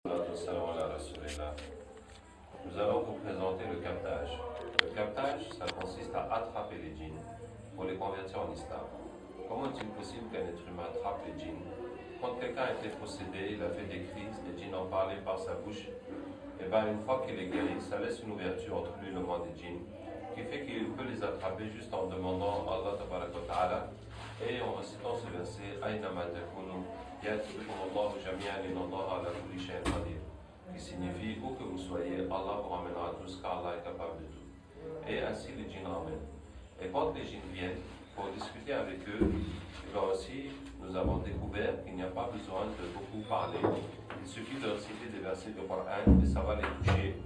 Nous allons vous présenter le captage. Le captage, ça consiste à attraper les djinns pour les convertir en islam. Comment est-il possible qu'un être humain attrape les djinns? Quand quelqu'un a été possédé, il a fait des cris, les djinns ont parlé par sa bouche, et bien une fois qu'il est guéri, ça laisse une ouverture entre lui et le monde des djinns, qui fait qu'il peut les attraper juste en demandant à Allah Ta'ala et en récitant ce verset Aynama takunu ya'tibikum Allahu jami'an inna Allaha ala kulli shay'in qadir, qui signifie où que vous soyez, Allah vous ramènera tous car Allah est capable de tout. Et ainsi les djinns ramènent. Et quand les djinns viennent pour discuter avec eux, là aussi nous avons découvert qu'il n'y a pas besoin de beaucoup parler. Il suffit de réciter des versets du Coran et ça va les toucher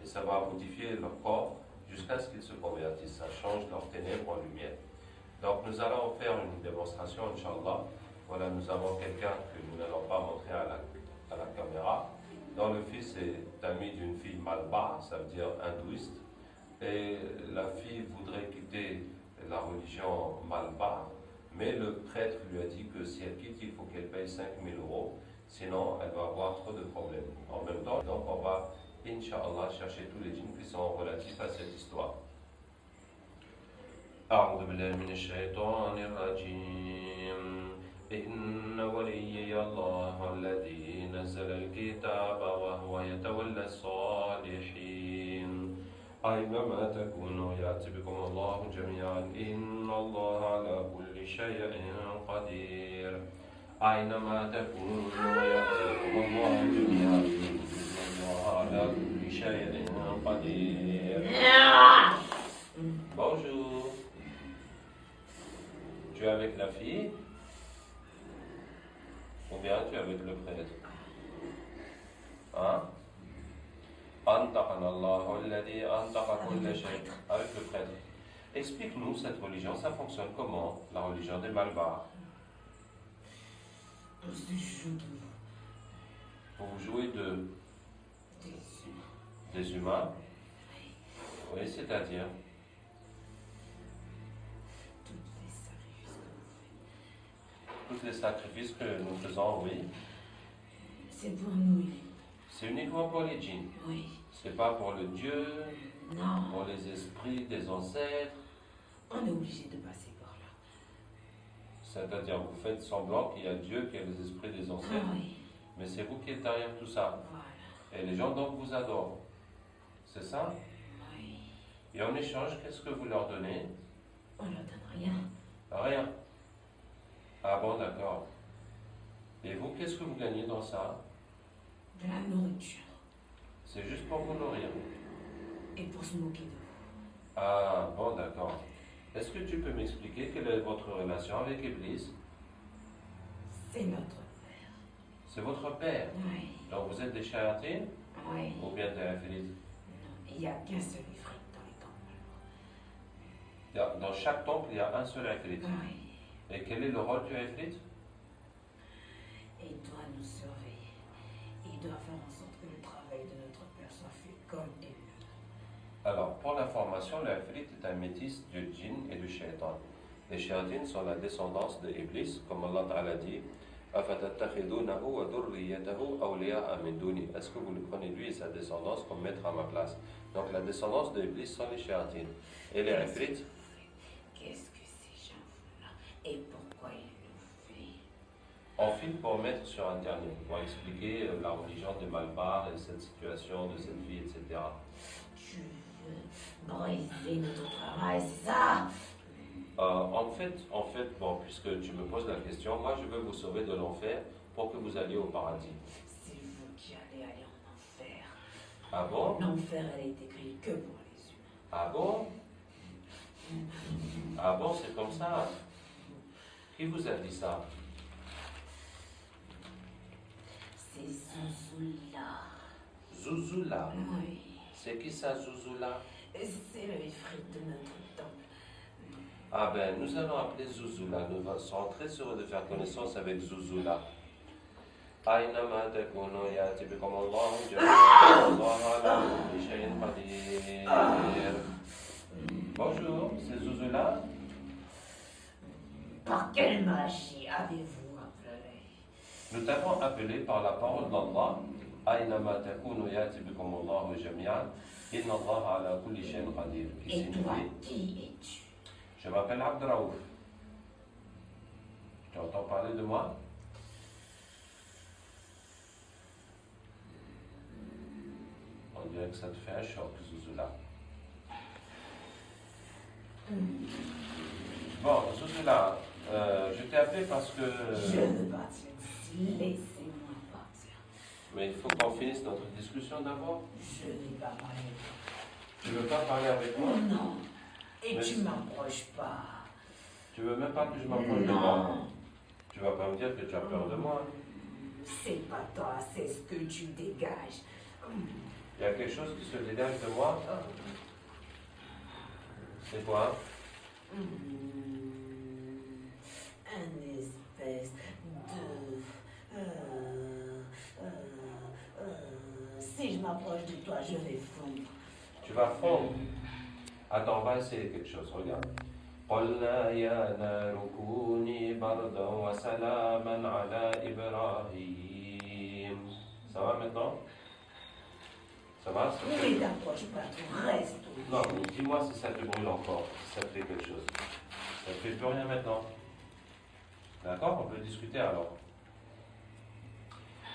et ça va modifier leur corps jusqu'à ce qu'ils se convertissent. Ça change leur ténèbres en lumière. Donc nous allons faire une démonstration, Inch'Allah. Voilà, nous avons quelqu'un que nous n'allons pas montrer à la caméra, dont le fils est ami d'une fille malba, ça veut dire hindouiste. Et la fille voudrait quitter la religion malba, mais le prêtre lui a dit que si elle quitte, il faut qu'elle paye 5 000 euros, sinon elle va avoir trop de problèmes. En même temps, donc on va, Inch'Allah, chercher tous les djinns qui sont relatifs à cette histoire. أعوذ بالله من الشيطان الرجيم إن وليي الله الذي نزل الكتاب وهو يتولى الصالحين أينما تكونوا يأتي بكم الله جميعا إن الله على كل شيء قدير أينما تكونوا يأتي بكم الله جميعا إن الله على كل شيء قدير. Bonjour. Tu es avec la fille ou bien tu es avec le prêtre? Hein? Avec le prêtre. Explique-nous cette religion, ça fonctionne comment? La religion des Malbars. Vous jouez des humains? Oui, c'est-à-dire? Tous les sacrifices que nous faisons, oui. C'est pour nous. C'est uniquement pour les djinns. Oui. C'est pas pour le Dieu, non. Pour les esprits des ancêtres. On est obligé de passer par là. C'est-à-dire, vous faites semblant qu'il y a Dieu, qu'il y a les esprits des ancêtres. Oui. Mais c'est vous qui êtes derrière tout ça. Voilà. Et les gens donc vous adorent. C'est ça? Oui. Et en échange, qu'est-ce que vous leur donnez? On leur donne rien. Rien. Ah bon, d'accord. Et vous, qu'est-ce que vous gagnez dans ça? De la nourriture. C'est juste pour vous nourrir. Et pour se moquer de vous. Ah bon, d'accord. Est-ce que tu peux m'expliquer quelle est votre relation avec Iblis? C'est notre père. C'est votre père? Oui. Donc vous êtes des shayatines? Oui. Ou bien des ifrites? Non, il n'y a qu'un seul ifrit dans les temples. Dans chaque temple, il y a un seul ifrit. Oui. Et quel est le rôle du ifrit? Il doit nous surveiller. Il doit faire en sorte que le travail de notre père soit fait comme il le doit. Alors, pour l'information, l'ifrit est un métis du djinn et du shaitan. Les shayatines sont la descendance de Iblis, comme Allah Ta'ala dit. Est-ce que vous le prenez lui et sa descendance comme maître à ma place? Donc la descendance de Iblis sont les shayatines. Et les ifrit? Qu'est-ce que ces gens-là et pourquoi ils le font? On filme pour mettre sur Internet, pour expliquer la religion des Malbars et cette situation de cette vie, etc. Tu veux briser notre travail, c'est ça? En fait, bon, puisque tu me poses la question, moi je veux vous sauver de l'enfer pour que vous alliez au paradis. C'est vous qui allez aller en enfer. Ah bon? L'enfer, elle est écrite que pour les humains. Ah bon? Ah bon, c'est comme ça? Qui vous a dit ça? C'est Zouzoula. Zouzoula? Oui. C'est qui ça, Zouzoula? C'est le ifrit de notre temple. Ah ben, nous allons appeler Zouzoula. Nous serons très heureux de faire connaissance avec Zouzoula. أينما تكونوا يأتي بكم الله جميعا الله على كل شيء قدير. Bonjour, c'est Zouzoula? Par quelle magie avez-vous appelé? Nous t'avons appelé par la parole d'Allah, أينما تكونوا يأتي بكم الله جميعا إن الله على كل شيء قدير. Et toi, qui es-tu? Je m'appelle Abdraouf. Tu entends parler de moi? On dirait que ça te fait un choc, Zuzula. Bon, Zuzula, je t'ai appelé parce que... Je veux partir d'ici. Laissez-moi partir. Mais il faut qu'on finisse notre discussion d'abord. Je n'ai pas parlé avec toi. Tu veux pas parler avec moi? Non. Et Mais tu m'approches pas. Tu veux même pas que je m'approche de toi? Tu vas pas me dire que tu as peur de moi? C'est pas toi, c'est ce que tu dégages. Il y a quelque chose qui se dégage de moi? C'est quoi? Un espèce de... si je m'approche de toi, je vais fondre. Tu vas fondre. Attends, on va essayer quelque chose, regarde. قلنا يا نار كوني بردا وسلاما على إبراهيم. Ça va maintenant? Ça va? Oui, t'approche pas, tu restes. Non, mais dis-moi si ça te brûle encore, si ça te fait quelque chose. Ça ne fait plus rien maintenant. D'accord? On peut discuter alors.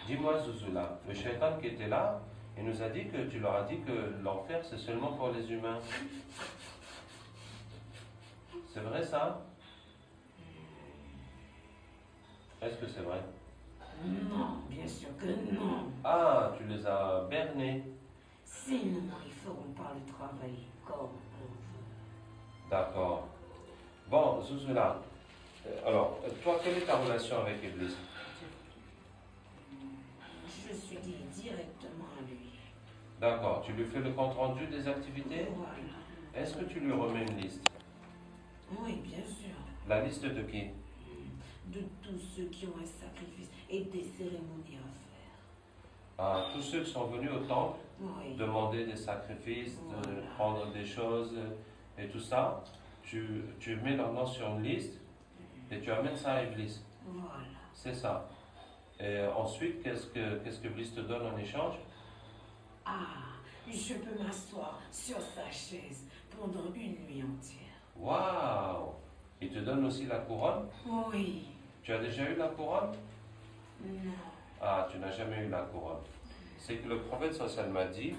Dis-moi, Zuzula, le shaitan qui était là, il nous a dit que tu leur as dit que l'enfer c'est seulement pour les humains. C'est vrai ça? Est-ce que c'est vrai? Non, bien sûr que non. Ah, tu les as bernés. Sinon, ils feront pas le travail comme on veut. D'accord. Bon, Zuzula, alors, toi, quelle est ta relation avec Iblis? Je suis liée directement à lui. D'accord, tu lui fais le compte rendu des activités? Voilà. Est-ce que tu lui remets une liste? Oui, bien sûr. La liste de qui? De tous ceux qui ont un sacrifice et des cérémonies à faire. Ah, tous ceux qui sont venus au temple, Oui. demander des sacrifices, de prendre des choses et tout ça, tu mets leur nom sur une liste et tu amènes ça à Iblis. Voilà. C'est ça. Et ensuite, qu'est-ce que Iblis te donne en échange? Ah, je peux m'asseoir sur sa chaise pendant une nuit entière. Waouh! Il te donne aussi la couronne? Oui. Tu as déjà eu la couronne? Non. Ah, tu n'as jamais eu la couronne. C'est que le prophète sallallahu m'a dit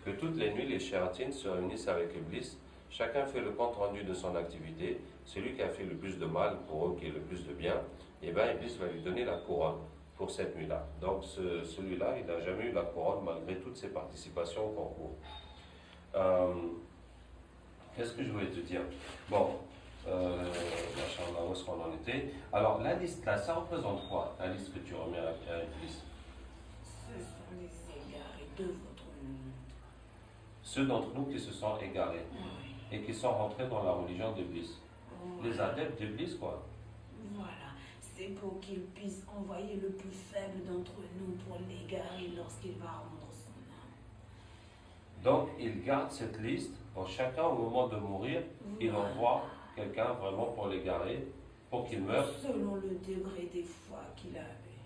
que toutes les nuits, les shéyatines se réunissent avec Iblis. Chacun fait le compte rendu de son activité. Celui qui a fait le plus de mal pour eux, qui est le plus de bien, et bien Iblis va lui donner la couronne pour cette nuit-là. Donc celui-là, il n'a jamais eu la couronne malgré toutes ses participations au concours. Qu'est-ce que je voulais te dire? Bon, machallah, où est-ce qu'on en était? Alors, la liste là, ça représente quoi? La liste que tu remets à Iblis? Ce sont les égarés de votre monde. Ceux d'entre nous qui se sont égarés Oui. et qui sont rentrés dans la religion d'Iblis. Voilà. Les adeptes d'Iblis, quoi. Voilà. C'est pour qu'il puisse envoyer le plus faible d'entre nous pour l'égarer lorsqu'il va rendre son âme. Donc, ils gardent cette liste pour chacun au moment de mourir. Il Voilà. envoie quelqu'un vraiment pour l'égarer, pour qu'il meure. Selon le degré des foi qu'il avait.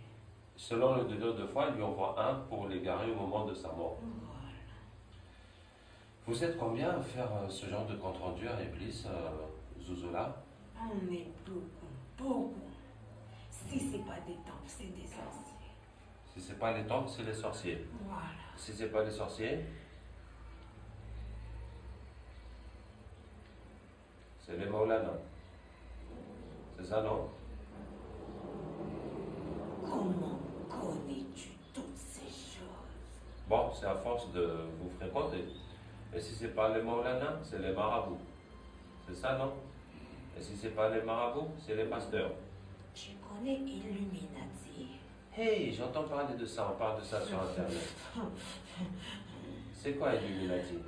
Selon le degré de foi, il lui envoie un pour l'égarer au moment de sa mort. Voilà. Vous êtes combien à faire ce genre de compte rendu à Iblis, Zuzula? On est beaucoup, beaucoup. Si c'est pas des temples, c'est des sorciers. Si c'est pas les temples, c'est les sorciers. Voilà. Si c'est pas les sorciers, c'est les Maulana. C'est ça, non? Comment connais-tu toutes ces choses? Bon, c'est à force de vous fréquenter. Et si c'est pas les Maulana, c'est les marabouts. C'est ça, non? Et si c'est pas les marabouts, c'est les pasteurs. Tu connais Illuminati? Hey, j'entends parler de ça, on parle de ça sur Internet. C'est quoi Illuminati?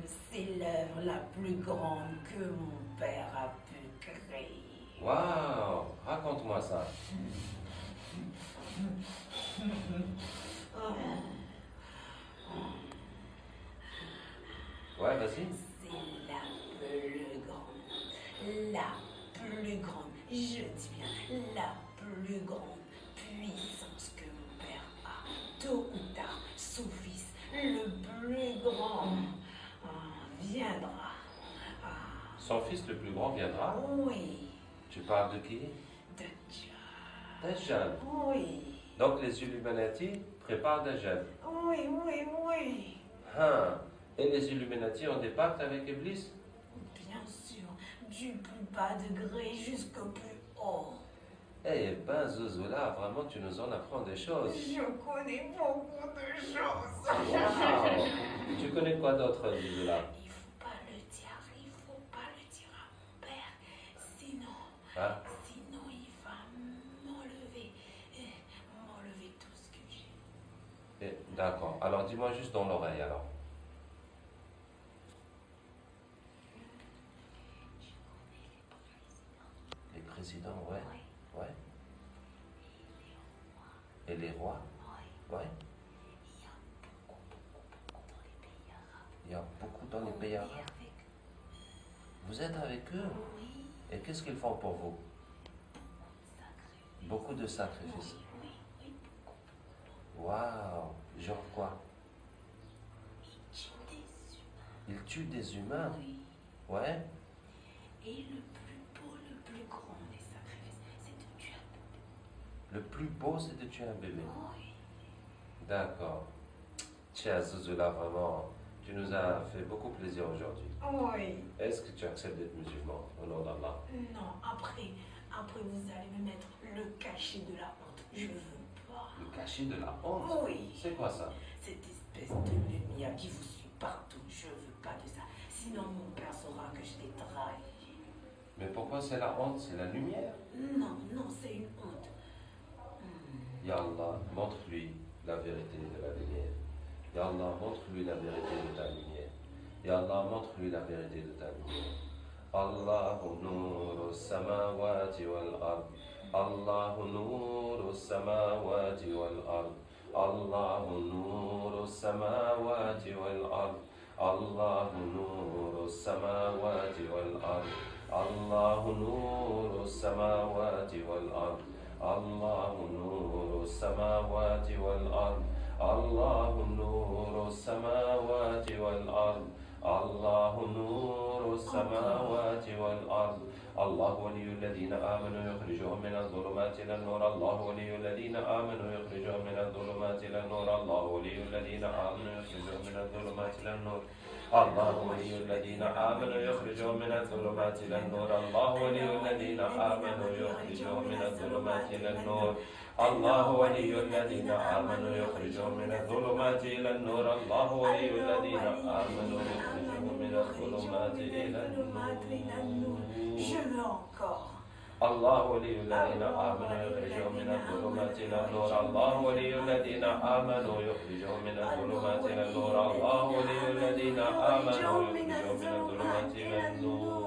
C'est l'œuvre la plus grande que mon père a pu créer. Waouh, raconte-moi ça. Ouais, vas-y. C'est la plus grande. La plus grande. Je dis bien la plus grande puissance que mon père a. Tôt ou tard, son Son fils le plus grand viendra? Oui. Tu parles de qui? Dajjal. Dajjal. Oui. Donc les Illuminati préparent Dajjal. Oui, oui, oui. Hein. Et les Illuminati ont des pactes avec Iblis? Bien sûr, du plus bas degré jusqu'au plus haut. Eh ben, Zouzoula, vraiment, tu nous en apprends des choses. Je connais beaucoup de choses. Wow. Tu connais quoi d'autre, Zouzoula? Il faut pas le dire à mon père, sinon, Hein? sinon il va m'enlever tout ce que j'ai. D'accord. Alors, dis-moi juste dans l'oreille, alors. Les présidents, ouais. Oui. Ouais. Et les rois? Oui. Ouais. Il y a beaucoup dans les pays arabes. Il y a beaucoup dans les pays On est arabes. avec Vous êtes avec eux? oui, Et qu'est-ce qu'ils font pour vous? sacré. Beaucoup de sacrifices. Oui, oui. Waouh! Genre quoi? Il tue des Ils tuent des humains. humains? Oui. Ouais. Et le plus beau, le plus grand des sacrifices, c'est de tuer un bébé. Le plus beau, c'est de tuer un bébé. Oui. D'accord. Tiens, Zouzoula, vraiment, tu nous as fait beaucoup plaisir aujourd'hui. Oui. Est-ce que tu acceptes d'être musulman au nom d'Allah? Non, après vous allez me mettre le cachet de la honte. Je veux pas. Le cachet de la honte? Oui. C'est quoi ça? Cette espèce de lumière qui vous suit partout. Je veux pas de ça. Sinon mon père saura que je l'ai trahi. Mais pourquoi c'est la honte? C'est la lumière? Non, c'est une honte. Ya Allah, montre-lui la vérité de la lumière. Ya Allah, montre-lui la vérité de ta lumière. Ya Allah, montre-lui la vérité de ta lumière. Allahu nuru samawati wal ard. Allahu nuru samawati wal ard. Allahu nuru samawati wal ard. Allahu nuru samawati wal ard. Allahu nuru samawati wal ard. Allahu nuru samawati wal ard. Allahu nuru samawati wal ard. Allahu nuru samawati wal ard. الله ولي الذين آمنوا يخرجهم من الظلمات إلى النور. الله ولي الذين آمنوا يخرجهم من الظلمات إلى النور. الله ولي الذين آمنوا يخرجهم من الظلمات إلى النور. الله ولي الذين آمنوا يخرجهم من الظلمات إلى النور. الله ولي الذين آمنوا يخرجهم من الظلمات إلى النور. الله ولي الذين آمنوا يخرجهم من الظلمات إلى النور. الله ولي الذين آمنوا يخرجهم من الظلمات إلى النور. Je veux encore. الله ولي الذين آمنوا يخرجهم من الظلمات إلى النور. الله ولي الذين آمنوا يخرجهم من الظلمات إلى النور. الله ولي الذين آمنوا يخرجهم من الظلمات إلى النور.